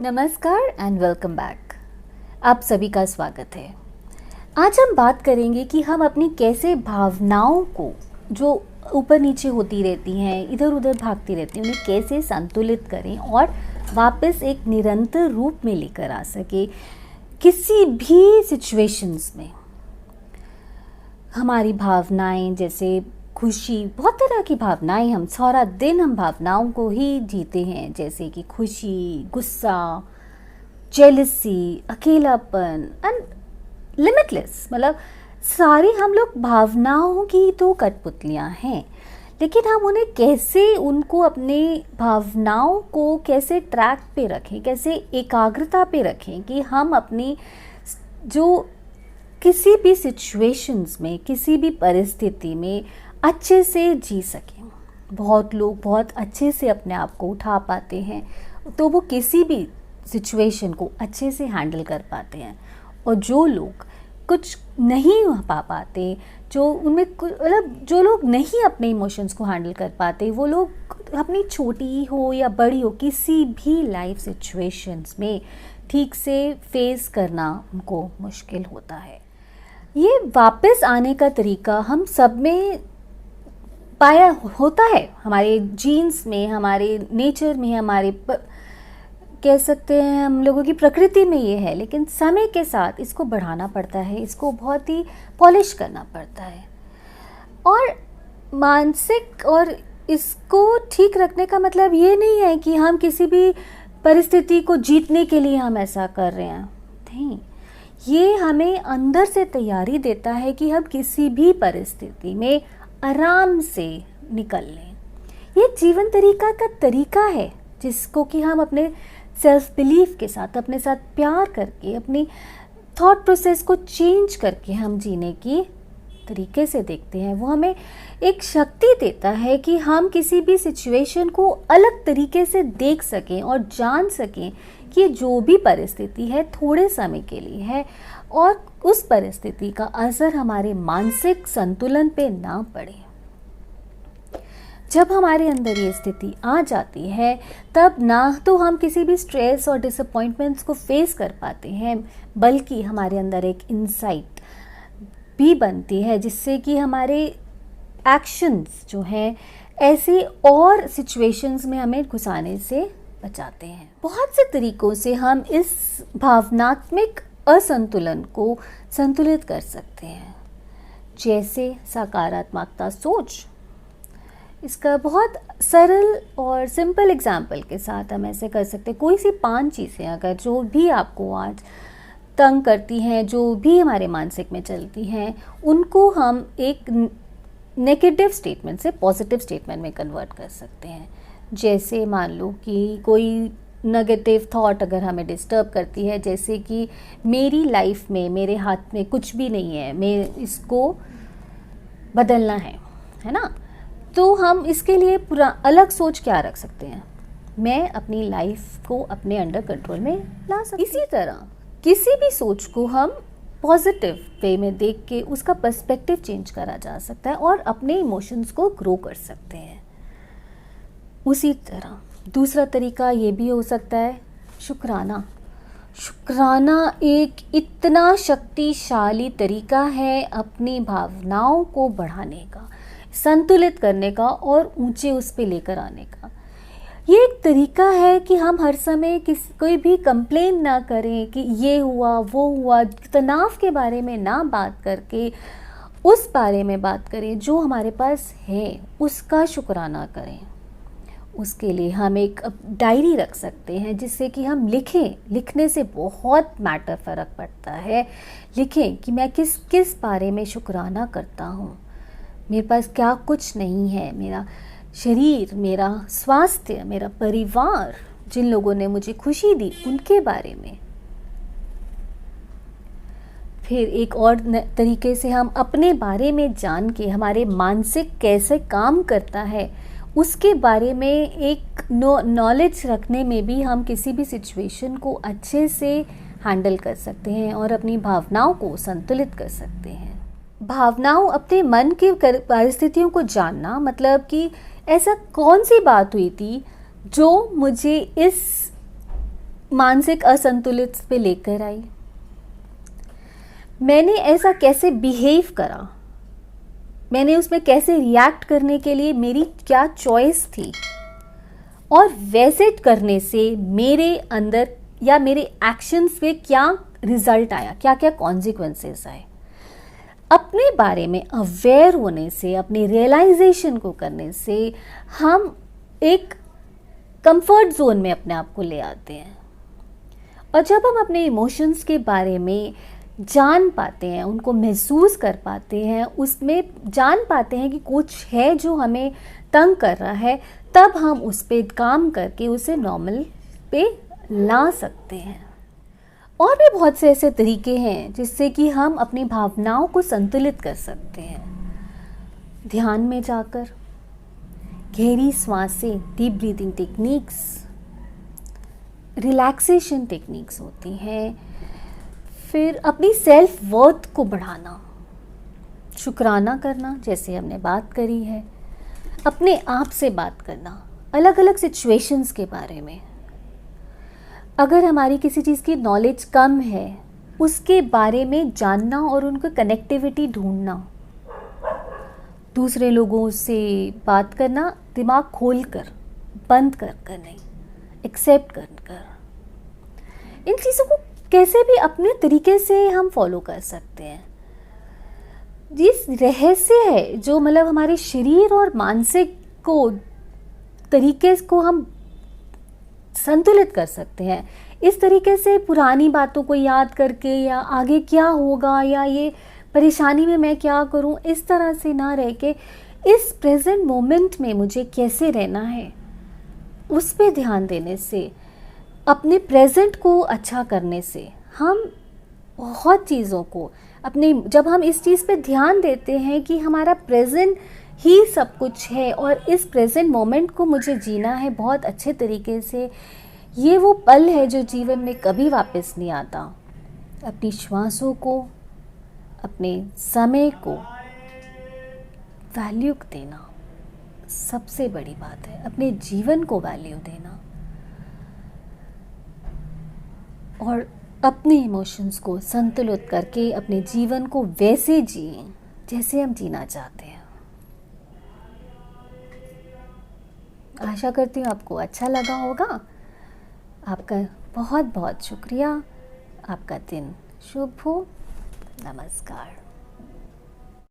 नमस्कार and welcome back. आप सभी का स्वागत है। आज हम बात करेंगे कि हम अपनी कैसे भावनाओं को जो ऊपर नीचे होती रहती हैं, इधर उधर भागती रहती हैं, उन्हें कैसे संतुलित करें और वापस एक निरंतर रूप में लेकर आ सके किसी भी सिचुएशंस में। हमारी भावनाएं जैसे खुशी, बहुत तरह की भावनाएं, हम सारा दिन हम भावनाओं को ही जीते हैं, जैसे कि खुशी, गुस्सा, जेलसी, अकेलापन एंड लिमिटलेस। मतलब सारी हम लोग भावनाओं की तो कठपुतलियां हैं, लेकिन हम उन्हें कैसे, उनको अपने भावनाओं को कैसे ट्रैक पे रखें, कैसे एकाग्रता पे रखें कि हम अपनी जो किसी भी सिचुएशंस में, किसी भी परिस्थिति में अच्छे से जी सकें। बहुत लोग बहुत अच्छे से अपने आप को उठा पाते हैं, तो वो किसी भी सिचुएशन को अच्छे से हैंडल कर पाते हैं। और जो लोग कुछ नहीं पा पाते, जो उनमें मतलब जो लोग नहीं अपने इमोशंस को हैंडल कर पाते, वो लोग अपनी छोटी हो या बड़ी हो किसी भी लाइफ सिचुएशंस में ठीक से फेस करना उनको मुश्किल होता है। ये वापस आने का तरीका हम सब में पाया होता है, हमारे जीन्स में, हमारे नेचर में, हमारे कह सकते हैं हम लोगों की प्रकृति में ये है, लेकिन समय के साथ इसको बढ़ाना पड़ता है, इसको बहुत ही पॉलिश करना पड़ता है। और मानसिक और इसको ठीक रखने का मतलब ये नहीं है कि हम किसी भी परिस्थिति को जीतने के लिए हम ऐसा कर रहे हैं, नहीं। ये हमें अंदर से तैयारी देता है कि हम किसी भी परिस्थिति में आराम से निकल लें। ये जीवन का तरीका है जिसको कि हम अपने सेल्फ बिलीफ के साथ, अपने साथ प्यार करके, अपनी थॉट प्रोसेस को चेंज करके हम जीने की तरीके से देखते हैं। वो हमें एक शक्ति देता है कि हम किसी भी सिचुएशन को अलग तरीके से देख सकें और जान सकें कि जो भी परिस्थिति है थोड़े समय के लिए है और उस परिस्थिति का असर हमारे मानसिक संतुलन पे ना पड़े। जब हमारे अंदर ये स्थिति आ जाती है, तब ना तो हम किसी भी स्ट्रेस और डिसअपॉइंटमेंट्स को फेस कर पाते हैं, बल्कि हमारे अंदर एक इंसाइट भी बनती है जिससे कि हमारे एक्शंस जो हैं ऐसे और सिचुएशंस में हमें घुसाने से बचाते हैं। बहुत से तरीकों से हम इस भावनात्मक असंतुलन को संतुलित कर सकते हैं, जैसे सकारात्मकता सोच। इसका बहुत सरल और सिंपल एग्जाम्पल के साथ हम ऐसे कर सकते हैं। कोई सी 5 चीज़ें अगर जो भी आपको आज तंग करती हैं, जो भी हमारे मानसिक में चलती हैं, उनको हम एक नेगेटिव स्टेटमेंट से पॉजिटिव स्टेटमेंट में कन्वर्ट कर सकते हैं। जैसे मान लो कि कोई नेगेटिव थॉट अगर हमें डिस्टर्ब करती है, जैसे कि मेरी लाइफ में, मेरे हाथ में कुछ भी नहीं है, मैं इसको बदलना है ना, तो हम इसके लिए पूरा अलग सोच क्या रख सकते हैं, मैं अपनी लाइफ को अपने अंडर कंट्रोल में ला सकती हूँ। इसी तरह किसी भी सोच को हम पॉजिटिव वे में देख के उसका पर्सपेक्टिव चेंज करा जा सकता है और अपने इमोशंस को ग्रो कर सकते हैं। उसी तरह दूसरा तरीका ये भी हो सकता है शुक्राना। शुक्राना एक इतना शक्तिशाली तरीका है अपनी भावनाओं को बढ़ाने का, संतुलित करने का और ऊंचे उस पे लेकर आने का। ये एक तरीका है कि हम हर समय कोई भी कंप्लेन ना करें कि ये हुआ वो हुआ, तनाव के बारे में ना बात करके उस बारे में बात करें जो हमारे पास है, उसका शुक्राना करें। उसके लिए हम एक डायरी रख सकते हैं जिससे कि हम लिखें। लिखने से बहुत फ़र्क पड़ता है। लिखें कि मैं किस किस बारे में शुक्राना करता हूँ। मेरे पास क्या कुछ नहीं है, मेरा शरीर, मेरा स्वास्थ्य, मेरा परिवार, जिन लोगों ने मुझे खुशी दी उनके बारे में। फिर एक और तरीके से हम अपने बारे में जान के हमारे मानसिक कैसे काम करता है उसके बारे में एक नॉलेज रखने में भी हम किसी भी सिचुएशन को अच्छे से हैंडल कर सकते हैं और अपनी भावनाओं को संतुलित कर सकते हैं। भावनाओं, अपने मन की परिस्थितियों को जानना मतलब कि ऐसा कौन सी बात हुई थी जो मुझे इस मानसिक असंतुलित पे लेकर आई, मैंने ऐसा कैसे बिहेव करा, मैंने उसमें कैसे रिएक्ट करने के लिए मेरी क्या चॉइस थी, और वैसे करने से मेरे अंदर या मेरे एक्शंस पे क्या रिजल्ट आया, क्या क्या कॉन्सिक्वेंसेस आए। अपने बारे में अवेयर होने से, अपने रियलाइजेशन को करने से हम एक कंफर्ट जोन में अपने आप को ले आते हैं। और जब हम अपने इमोशंस के बारे में जान पाते हैं, उनको महसूस कर पाते हैं, उसमें जान पाते हैं कि कुछ है जो हमें तंग कर रहा है, तब हम उस पर काम करके उसे नॉर्मल पे ला सकते हैं। और भी बहुत से ऐसे तरीके हैं जिससे कि हम अपनी भावनाओं को संतुलित कर सकते हैं। ध्यान में जाकर, गहरी सांसें, deep breathing techniques, relaxation techniques होती हैं। फिर अपनी सेल्फ वर्थ को बढ़ाना, शुक्राना करना, जैसे हमने बात करी है, अपने आप से बात करना, अलग अलग सिचुएशंस के बारे में। अगर हमारी किसी चीज़ की नॉलेज कम है, उसके बारे में जानना और उनको कनेक्टिविटी ढूंढना, दूसरे लोगों से बात करना दिमाग खोल कर, बंद कर कर नहीं, एक्सेप्ट कर कर। इन चीज़ों को कैसे भी अपने तरीके से हम फॉलो कर सकते हैं। जिस रहस्य है जो मतलब हमारे शरीर और मानसिक को तरीके को हम संतुलित कर सकते हैं, इस तरीके से पुरानी बातों को याद करके या आगे क्या होगा या ये परेशानी में मैं क्या करूं, इस तरह से ना रह के इस प्रेजेंट मोमेंट में मुझे कैसे रहना है, उस पे ध्यान देने से, अपने प्रेजेंट को अच्छा करने से हम बहुत चीज़ों को अपने, जब हम इस चीज़ पे ध्यान देते हैं कि हमारा प्रेजेंट ही सब कुछ है और इस प्रेजेंट मोमेंट को मुझे जीना है बहुत अच्छे तरीके से, ये वो पल है जो जीवन में कभी वापस नहीं आता। अपनी श्वासों को, अपने समय को वैल्यू देना सबसे बड़ी बात है। अपने जीवन को वैल्यू देना और अपने इमोशंस को संतुलित करके अपने जीवन को वैसे जिए जैसे हम जीना चाहते हैं। आशा करती हूँ आपको अच्छा लगा होगा। आपका बहुत बहुत शुक्रिया। आपका दिन शुभ हो। नमस्कार।